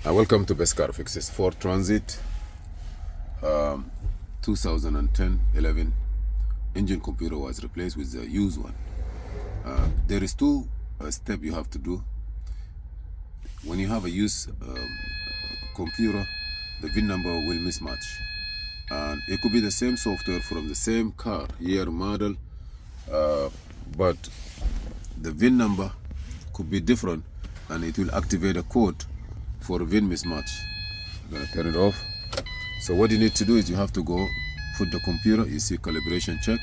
Welcome to Best Car Fixes. Ford Transit 2010-11 engine computer was replaced with the used one. There is two steps you have to do. When you have a used computer, the VIN number will mismatch. And it could be the same software from the same car, year, model, but the VIN number could be different and it will activate a code for VIN mismatch. I'm gonna turn it off. So what you need to do is you have to go put the computer, you see calibration check.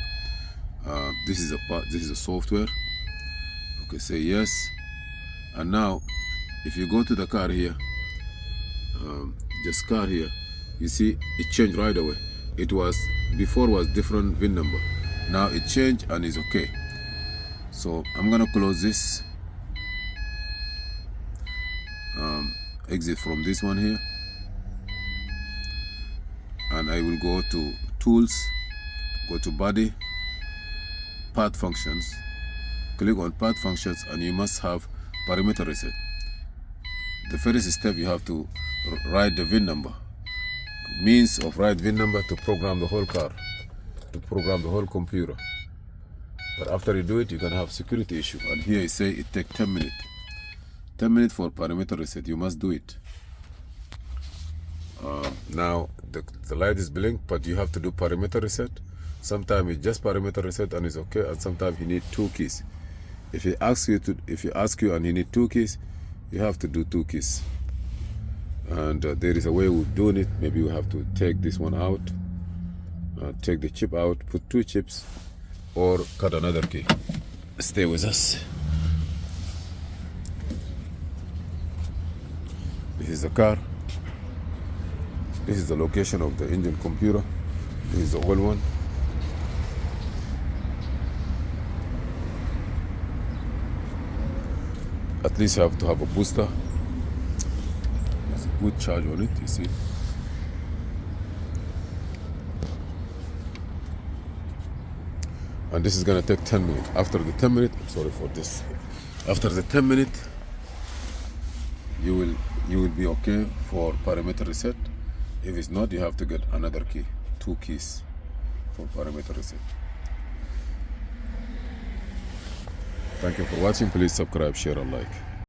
This is a part, this is a software. Okay, say yes. And now if you go to the car here, just car here, you see it changed right away. It was before was different VIN number, now it changed and is okay. So I'm gonna close this, exit from this one here, and I will go to tools, go to body, part functions, click on part functions, and you must have parameter reset. The first step, you have to write the VIN number. Means of write VIN number to program the whole car, to program the whole computer. But after you do it, you can have security issue. And here it say it take 10 minutes. 10 minutes for parameter reset. You must do it. Now the light is blink, but you have to do parameter reset. Sometimes it's just parameter reset and it's okay, and sometimes you need 2 keys. If he asks you and you need 2 keys, you have to do 2 keys. And there is a way of doing it. Maybe we have to take this one out, take the chip out, put 2 chips, or cut another key. Stay with us. This is the car. This is the location of the engine computer. This is the old one. At least you have to have a booster. There's a good charge on it, you see. And this is gonna take 10 minutes. After the 10 minutes, sorry for this. After the 10 minutes, you will be okay for parameter reset. If it's not, you have to get another key, 2 keys for parameter reset. Thank you for watching. Please subscribe, share, and like.